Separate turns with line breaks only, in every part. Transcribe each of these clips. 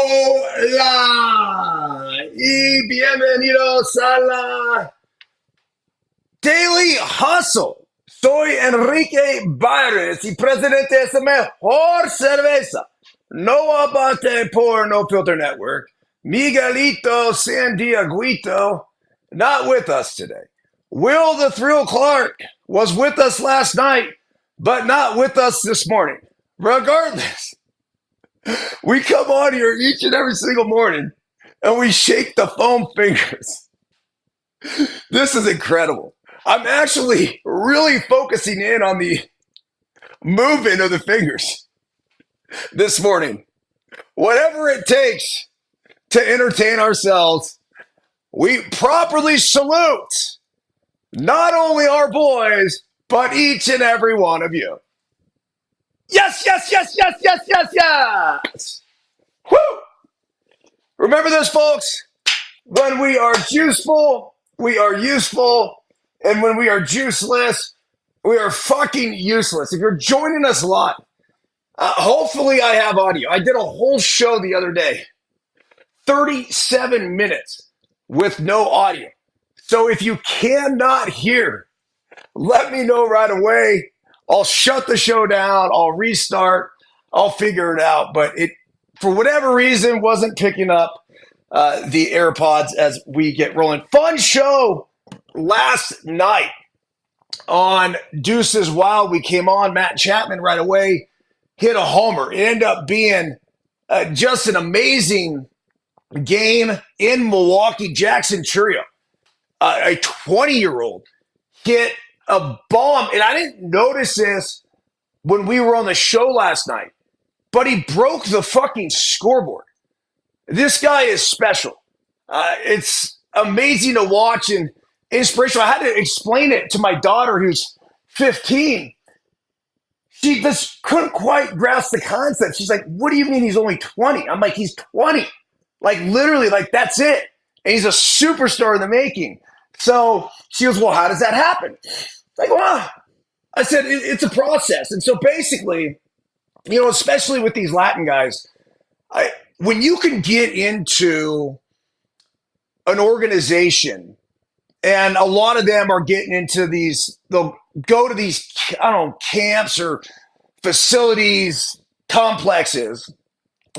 Hola y bienvenidos a la Daily Hustle. Soy Enrique Byrnes y presidente de esa mejor cerveza. No abate por No Filter Network. Miguelito Sandiaguito, not with us today. Will the Thrill Clark was with us last night, but not with us this morning. Regardless, we come on here each and every single morning and we shake the foam fingers. This is incredible. I'm actually really focusing in on the movement of the fingers this morning. Whatever it takes to entertain ourselves, we properly salute not only our boys, but each and every one of you. Yes, yes, yes, yes, yes, yes, yes. Woo! Remember this, folks. When we are juiceful, we are useful. And when we are juiceless, we are fucking useless. If you're joining us live, hopefully I have audio. I did a whole show the other day, 37 minutes with no audio. So if you cannot hear, let me know right away. I'll shut the show down. I'll restart. I'll figure it out. But it, for whatever reason, wasn't picking up the AirPods as we get rolling. Fun show last night on Deuces Wild. We came on. Matt Chapman right away hit a homer. It ended up being just an amazing game in Milwaukee. Jackson Merrill, a 20-year-old, hit a bomb. And I didn't notice this when we were on the show last night, but he broke the fucking scoreboard. This guy is special. It's amazing to watch and inspirational. I had to explain it to my daughter who's 15. She just couldn't quite grasp the concept. She's like, what do you mean he's only 20? I'm like, he's 20. Like, literally, like, that's it. And he's a superstar in the making. So she goes, well, how does that happen? Like, well, I said, it's a process. And so basically, you know, especially with these Latin guys, when you can get into an organization, and a lot of them are getting into these, they'll go to these, I don't know, camps or facilities, complexes,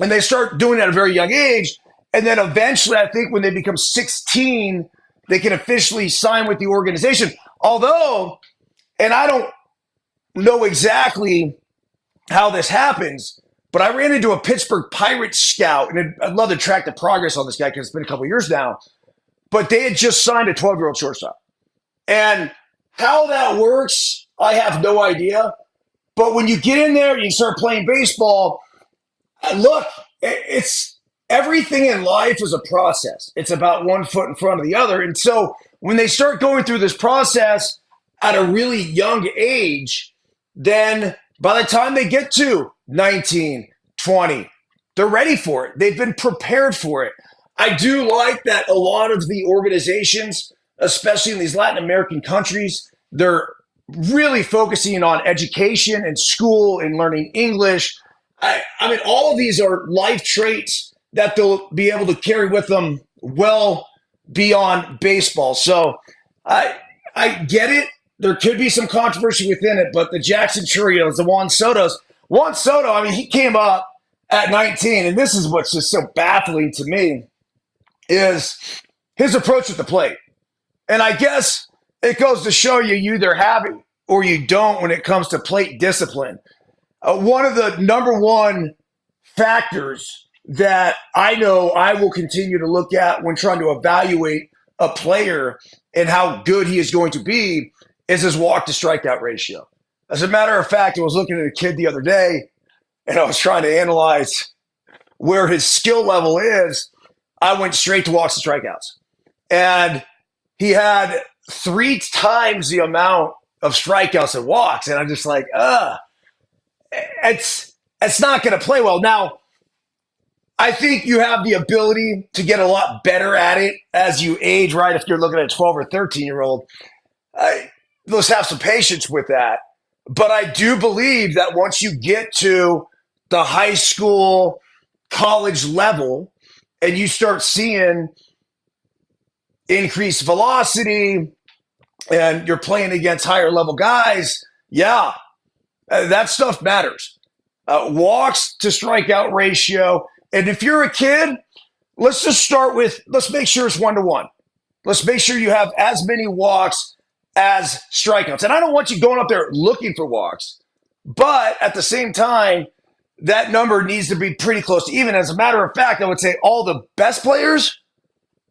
and they start doing it at a very young age. And then eventually, I think when they become 16, they can officially sign with the organization. Although, and I don't know exactly how this happens, but I ran into a Pittsburgh Pirates scout, and I'd love to track the progress on this guy because it's been a couple of years now. But they had just signed a 12-year-old shortstop. And how that works, I have no idea. But when you get in there and you start playing baseball, look, it's everything in life is a process. It's about one foot in front of the other. And so when they start going through this process at a really young age, then by the time they get to 19, 20, they're ready for it. They've been prepared for it. I do like that a lot of the organizations, especially in these Latin American countries, they're really focusing on education and school and learning English. I mean, all of these are life traits that they'll be able to carry with them well beyond baseball. So I get it. There could be some controversy within it, but the Jackson Churios, the Juan Soto, I mean, he came up at 19, and this is what's just so baffling to me, is his approach at the plate. And I guess it goes to show you either have it or you don't when it comes to plate discipline. One of the number one factors that I know I will continue to look at when trying to evaluate a player and how good he is going to be is his walk to strikeout ratio. As a matter of fact, I was looking at a kid the other day and I was trying to analyze where his skill level is. I went straight to walks and strikeouts. And he had 3 times the amount of strikeouts and walks. And I'm just like, it's not going to play well. Now, I think you have the ability to get a lot better at it as you age, right? If you're looking at a 12 or 13-year-old, let's have some patience with that. But I do believe that once you get to the high school college level and you start seeing increased velocity and you're playing against higher level guys, yeah, that stuff matters. Walks to strikeout ratio. And if you're a kid, let's just start with, let's make sure it's 1-to-1. Let's make sure you have as many walks as strikeouts. And I don't want you going up there looking for walks, but at the same time, that number needs to be pretty close to even. As a matter of fact, I would say all the best players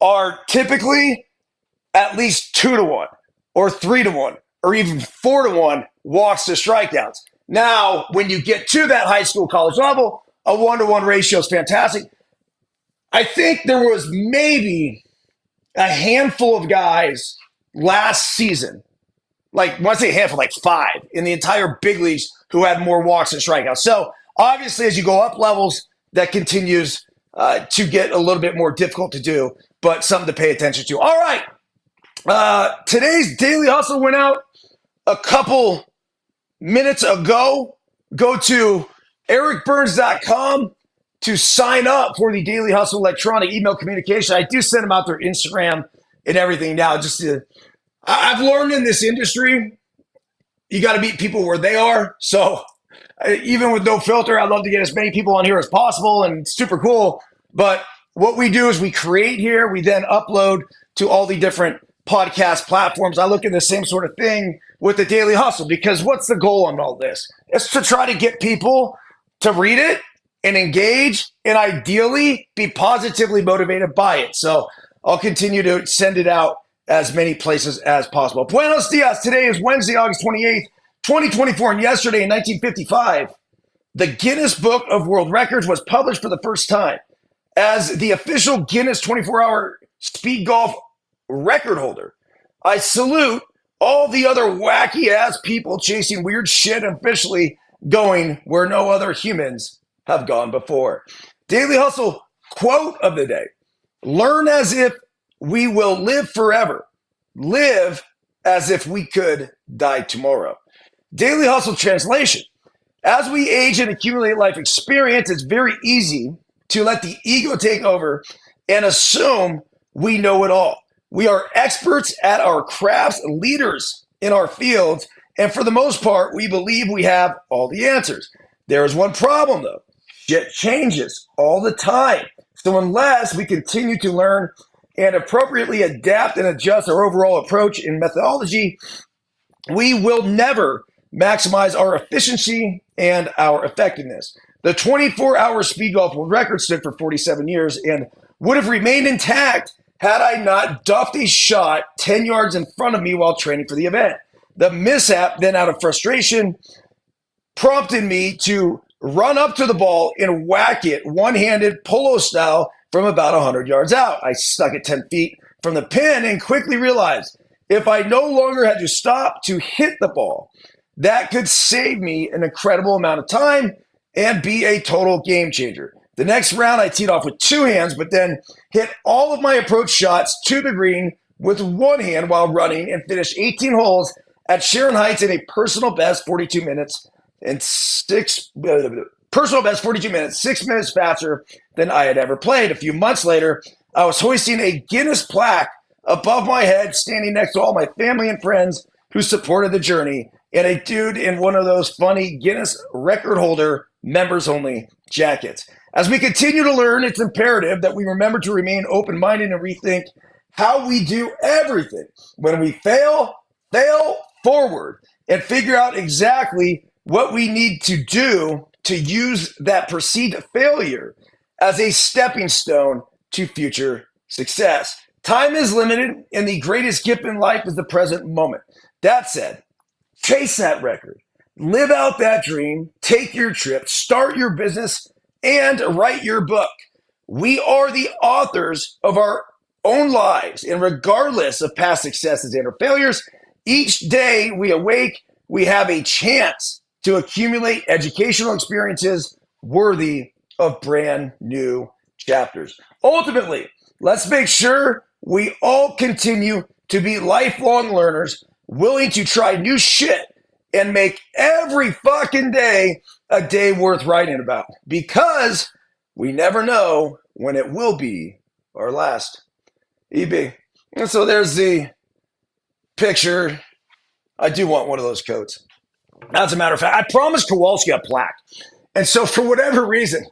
are typically at least 2-to-1 or 3-to-1 or even 4-to-1 walks to strikeouts. Now, when you get to that high school, college level, a 1-to-1 ratio is fantastic. I think there was maybe a handful of guys last season, like when I say handful, like 5 in the entire big leagues who had more walks than strikeouts. So obviously, as you go up levels, that continues to get a little bit more difficult to do, but something to pay attention to. All right. Today's Daily Hustle went out a couple minutes ago. Go to ericbyrnes.com to sign up for the Daily Hustle electronic email communication. I do send them out their Instagram and everything now. I've learned in this industry, you got to meet people where they are. So even with no filter, I'd love to get as many people on here as possible, and it's super cool. But what we do is we create here, we then upload to all the different podcast platforms. I look at the same sort of thing with the Daily Hustle, because what's the goal on all this? It's to try to get people to read it and engage and ideally be positively motivated by it. So I'll continue to send it out as many places as possible. Buenos dias. Today is Wednesday, August 28th, 2024. And yesterday in 1955, the Guinness Book of World Records was published for the first time as the official Guinness 24-hour speed golf record holder. I salute all the other wacky ass people chasing weird shit and officially going where no other humans have gone before. Daily Hustle quote of the day: learn as if we will live forever. Live as if we could die tomorrow. Daily Hustle translation: as we age and accumulate life experience, it's very easy to let the ego take over and assume we know it all. We are experts at our crafts, leaders in our fields, and for the most part, we believe we have all the answers. There is one problem, though. Shit changes all the time. So unless we continue to learn and appropriately adapt and adjust our overall approach and methodology, we will never maximize our efficiency and our effectiveness. The 24-hour speed golf world record stood for 47 years and would have remained intact had I not duffed a shot 10 yards in front of me while training for the event. The mishap, then out of frustration, prompted me to run up to the ball and whack it one-handed polo style from about 100 yards out. I stuck it 10 feet from the pin and quickly realized if I no longer had to stop to hit the ball, that could save me an incredible amount of time and be a total game changer. The next round, I teed off with 2 hands, but then hit all of my approach shots to the green with 1 hand while running and finished 18 holes at Sharon Heights in a personal best 42 minutes and 6 minutes faster than I had ever played. A few months later, I was hoisting a Guinness plaque above my head, standing next to all my family and friends who supported the journey, and a dude in one of those funny Guinness record holder members only jackets. As we continue to learn, it's imperative that we remember to remain open-minded and rethink how we do everything. When we fail forward and figure out exactly what we need to do to use that perceived failure as a stepping stone to future success. Time is limited, and the greatest gift in life is the present moment. That said, chase that record, live out that dream, take your trip, start your business, and write your book. We are the authors of our own lives, and regardless of past successes and or failures, each day we awake, we have a chance to accumulate educational experiences worthy of brand new chapters. Ultimately, let's make sure we all continue to be lifelong learners, willing to try new shit and make every fucking day a day worth writing about. Because we never know when it will be our last EB. And so there's the picture. I do want one of those coats. As a matter of fact, I promised Kowalski a plaque. And so for whatever reason,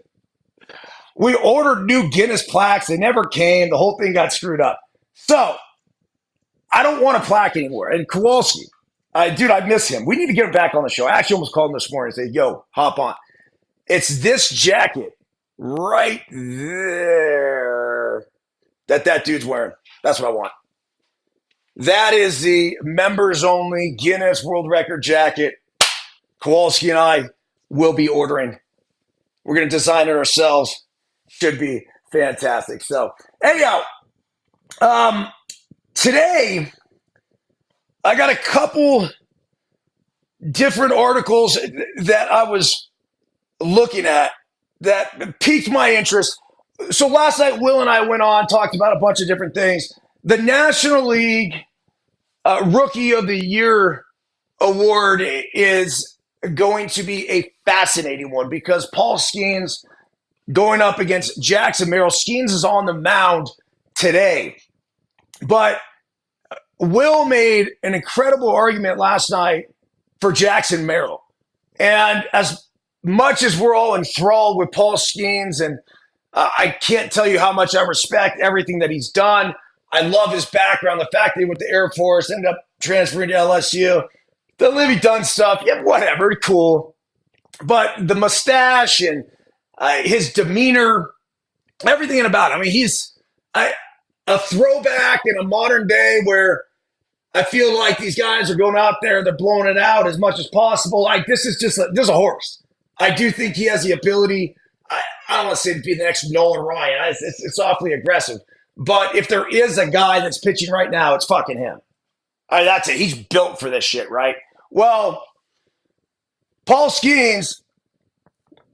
we ordered new Guinness plaques. They never came. The whole thing got screwed up. So I don't want a plaque anymore. And Kowalski, dude, I miss him. We need to get him back on the show. I actually almost called him this morning and said, yo, hop on. It's this jacket right there that dude's wearing. That's what I want. That is the members only Guinness World Record jacket. Kowalski and I will be ordering. We're going to design it ourselves. Should be fantastic. So, anyhow, today I got a couple different articles that I was looking at that piqued my interest. So last night, Will and I went on, talked about a bunch of different things. The National League Rookie of the Year award is going to be a fascinating one because Paul Skenes going up against Jackson Merrill. Skenes is on the mound today. But Will made an incredible argument last night for Jackson Merrill. And as much as we're all enthralled with Paul Skenes, and I can't tell you how much I respect everything that he's done. I love his background, the fact that he went to Air Force, ended up transferring to LSU. The Livy Dunn stuff, yeah, whatever, cool. But the mustache and his demeanor, everything about him. I mean, he's a throwback in a modern day where I feel like these guys are going out there, they're blowing it out as much as possible. Like, this is a horse. I do think he has the ability. I don't want to say to be the next Nolan Ryan. It's awfully aggressive. But if there is a guy that's pitching right now, it's fucking him. That's it. He's built for this shit, right? Well, Paul Skenes,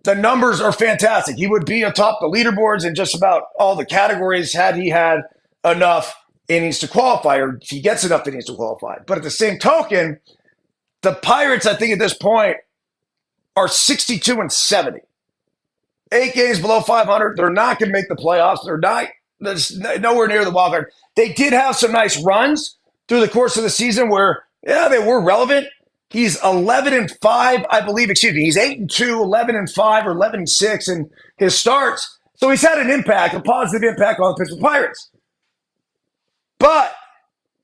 the numbers are fantastic. He would be atop the leaderboards in just about all the categories had he had enough innings to qualify, or he gets enough innings to qualify. But at the same token, the Pirates, I think at this point, are 62-70. 8 games below 500. They're not going to make the playoffs. They're nowhere near the wild card. They did have some nice runs through the course of the season where, yeah, they were relevant. He's 11-5, I believe. Excuse me. He's 8-2, 11-5, or 11-6 in his starts. So he's had an impact, a positive impact on the Pittsburgh Pirates. But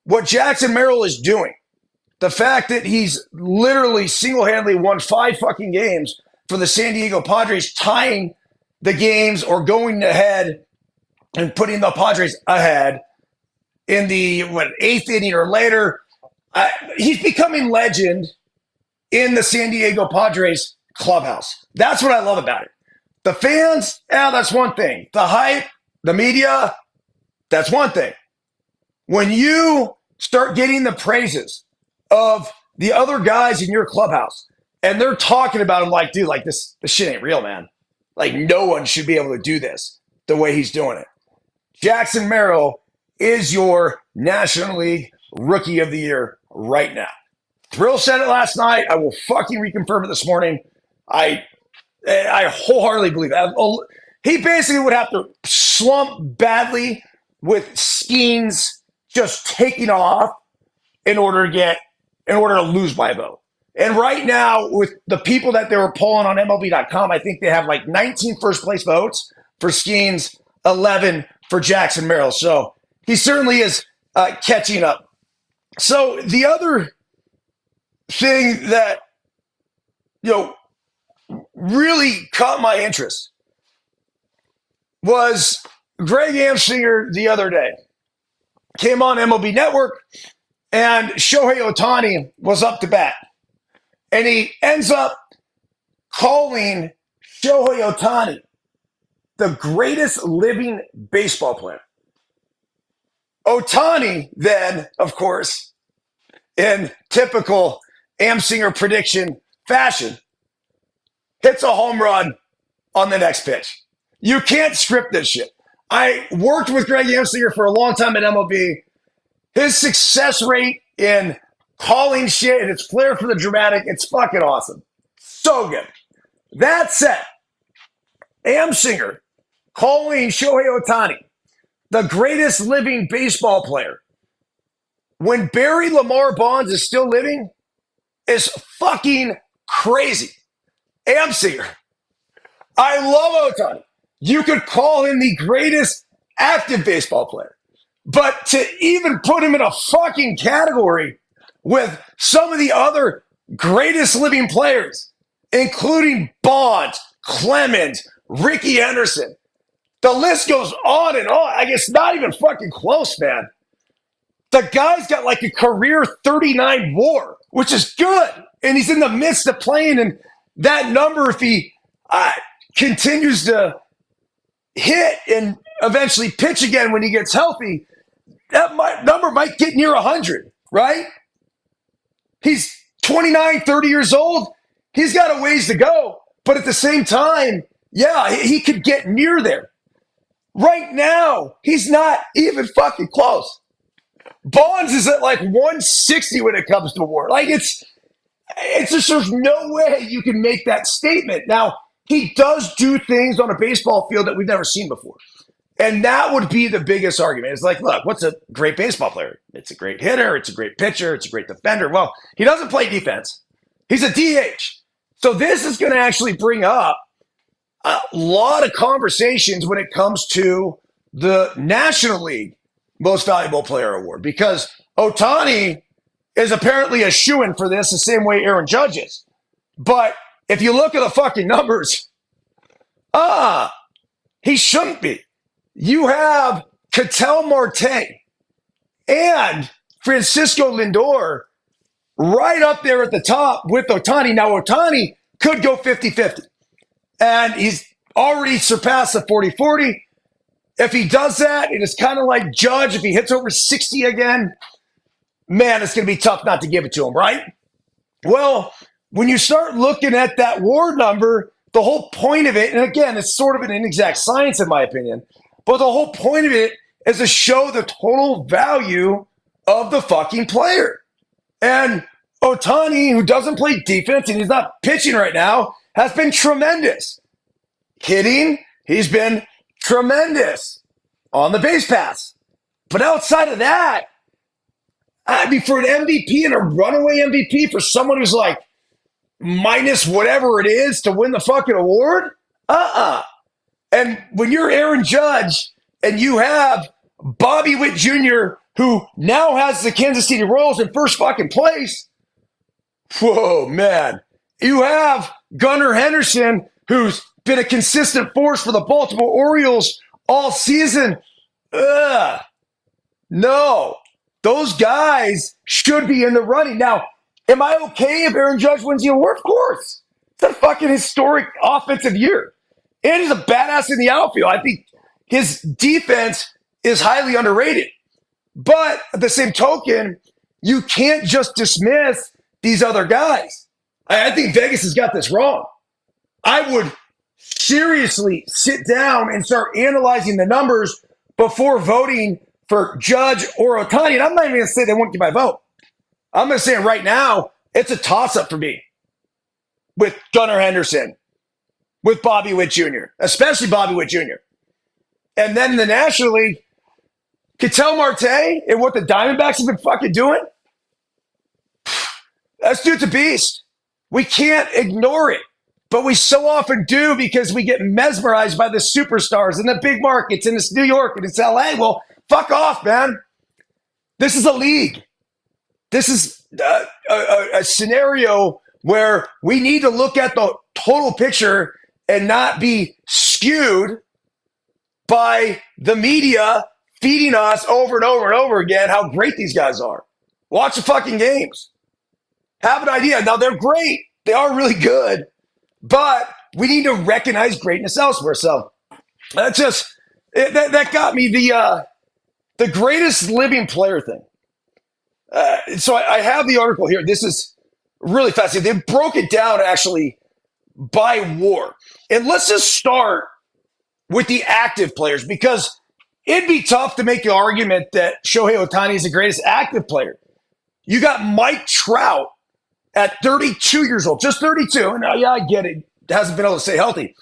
what Jackson Merrill is doing, the fact that he's literally single-handedly won 5 fucking games for the San Diego Padres, tying the games or going ahead and putting the Padres ahead in the 8th inning or later. He's becoming legend in the San Diego Padres clubhouse. That's what I love about it. The fans, that's one thing. The hype, the media, that's one thing. When you start getting the praises of the other guys in your clubhouse and they're talking about him like, dude, like this shit ain't real, man. Like, no one should be able to do this the way he's doing it. Jackson Merrill is your National League Rookie of the Year right now. Thrill said it last night. I will fucking reconfirm it this morning. I wholeheartedly believe that. He basically would have to slump badly with Skenes just taking off in order to lose by a vote. And right now, with the people that they were polling on MLB.com, I think they have like 19 first place votes for Skenes, 11 for Jackson Merrill. So he certainly is catching up. So the other thing that, really caught my interest was Greg Amsinger the other day came on MLB Network, and Shohei Ohtani was up to bat. And he ends up calling Shohei Ohtani the greatest living baseball player. Ohtani then, of course, in typical Amsinger prediction fashion, hits a home run on the next pitch. You can't script this shit. I worked with Greg Amsinger for a long time at MLB. His success rate in calling shit and his flair for the dramatic, it's fucking awesome. So good. That said, Amsinger calling Shohei Ohtani the greatest living baseball player when Barry Lamar Bonds is still living is fucking crazy. Amsinger, I love Ohtani. You could call him the greatest active baseball player. But to even put him in a fucking category with some of the other greatest living players, including Bonds, Clemens, Ricky Henderson, the list goes on and on. I guess not even fucking close, man. The guy's got like a career 39 WAR, which is good. And he's in the midst of playing. And that number, if he continues to hit and eventually pitch again when he gets healthy, that number might get near 100, right? He's 29, 30 years old. He's got a ways to go. But at the same time, yeah, he could get near there. Right now, he's not even fucking close. Bonds is at like 160 when it comes to WAR. Like it's just there's no way you can make that statement. Now, he does do things on a baseball field that we've never seen before. And that would be the biggest argument. It's like, look, what's a great baseball player? It's a great hitter. It's a great pitcher. It's a great defender. Well, he doesn't play defense. He's a DH. So this is going to actually bring up a lot of conversations when it comes to the National League Most Valuable Player Award, because Ohtani is apparently a shoo-in for this the same way Aaron Judge is. But if you look at the fucking numbers, he shouldn't be. You have Ketel Marte and Francisco Lindor right up there at the top with Ohtani. Now, Ohtani could go 50-50. And he's already surpassed the 40-40. If he does that, it is kind of like Judge. If he hits over 60 again, man, it's going to be tough not to give it to him, right? Well, when you start looking at that WAR number, the whole point of it, and again, it's sort of an inexact science in my opinion, but the whole point of it is to show the total value of the fucking player. And Ohtani, who doesn't play defense and he's not pitching right now, has been tremendous. Hitting, he's been tremendous on the base pass. But outside of that, I mean, for an MVP and a runaway MVP, for someone who's like minus whatever it is to win the fucking award, And when you're Aaron Judge and you have Bobby Witt Jr., who now has the Kansas City Royals in first fucking place, whoa, man. You have Gunnar Henderson, who's been a consistent force for the Baltimore Orioles all season. No, those guys should be in the running. Now, am I okay if Aaron Judge wins the award? Of course. It's a fucking historic offensive year. And he's a badass in the outfield. I think his defense is highly underrated. But at the same token, you can't just dismiss these other guys. I think Vegas has got this wrong. I would seriously sit down and start analyzing the numbers before voting for Judge or Ohtani. And I'm not even going to say they won't get my vote. I'm going to say right now, it's a toss-up for me with Gunnar Henderson, with Bobby Witt Jr., especially Bobby Witt Jr. And then in the National League, Ketel Marte and what the Diamondbacks have been fucking doing, that dude's a beast. We can't ignore it, but we so often do because we get mesmerized by the superstars and the big markets and it's New York and it's LA. Well, fuck off, man. This is a league. This is a scenario where we need to look at the total picture and not be skewed by the media feeding us over and over and over again how great these guys are. Watch the fucking games. Have an idea. Now, they're great. They are really good. But we need to recognize greatness elsewhere. So that got me the greatest living player thing. So I have the article here. This is really fascinating. They broke it down actually by WAR. And let's just start with the active players because it'd be tough to make the argument that Shohei Ohtani is the greatest active player. You got Mike Trout at 32 years old, just 32. And yeah, I get it. Hasn't been able to stay healthy.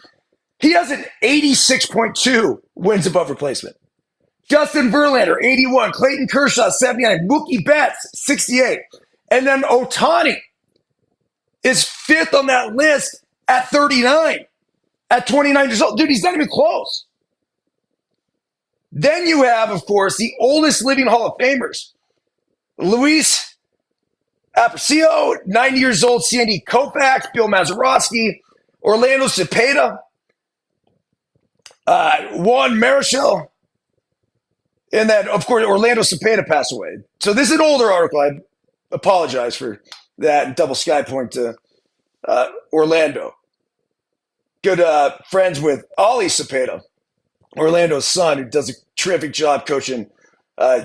He has an 86.2 wins above replacement. Justin Verlander, 81. Clayton Kershaw, 79. Mookie Betts, 68. And then Ohtani is fifth on that list at 39. At 29 years old. Dude, he's not even close. Then you have, of course, the oldest living Hall of Famers. Luis Aparicio, 90 years old. Sandy Koufax, Bill Mazeroski, Orlando Cepeda, Juan Marichal, and then, of course, Orlando Cepeda passed away. So this is an older article. I apologize for that. Double sky point to Orlando. Good friends with Ollie Cepeda, Orlando's son, who does a terrific job coaching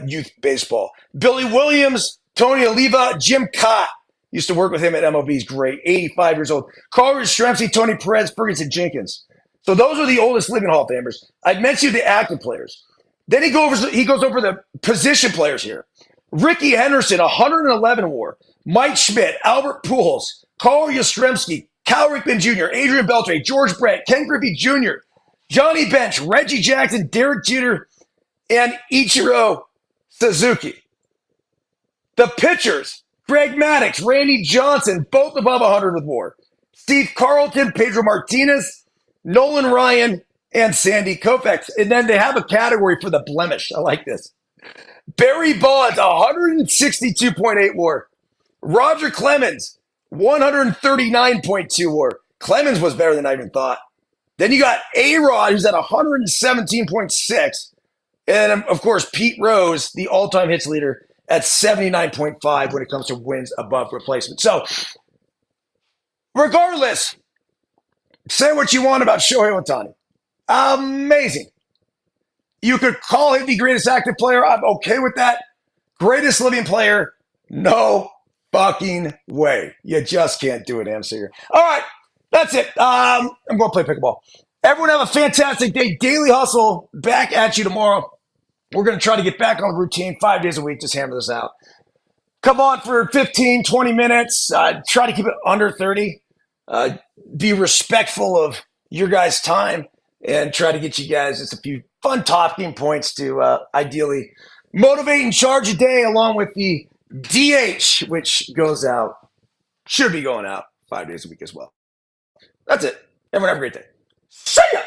youth baseball. Billy Williams, Tony Oliva, Jim Cott. Used to work with him at MLB. He's great. 85 years old. Carl Yastrzemski, Tony Perez, Ferguson Jenkins. So those are the oldest living Hall of Famers. I mentioned the active players. Then he goes over the position players here. Ricky Henderson, 111 WAR. Mike Schmidt, Albert Pujols, Carl Yastrzemski, Cal Ripken Jr., Adrian Beltre, George Brett, Ken Griffey Jr., Johnny Bench, Reggie Jackson, Derek Jeter, and Ichiro Suzuki. The pitchers, Greg Maddux, Randy Johnson, both above 100 with WAR. Steve Carlton, Pedro Martinez, Nolan Ryan, and Sandy Koufax. And then they have a category for the blemish. I like this. Barry Bonds, 162.8 WAR. Roger Clemens, 139.2 WAR. Clemens was better than I even thought. Then you got A-Rod, who's at 117.6. And, of course, Pete Rose, the all-time hits leader, at 79.5 when it comes to wins above replacement. So, regardless, say what you want about Shohei Ohtani. Amazing. You could call him the greatest active player. I'm okay with that. Greatest living player? No fucking way. You just can't do it, Amsinger. All right, that's it. I'm going to play pickleball. Everyone have a fantastic day. Daily Hustle back at you tomorrow. We're going to try to get back on the routine 5 days a week. Just hammer this out. Come on for 15, 20 minutes. Try to keep it under 30. Be respectful of your guys' time and try to get you guys just a few fun talking points to ideally motivate and charge a day, along with the DH, which should be going out 5 days a week as well. That's it. Everyone have a great day. See ya!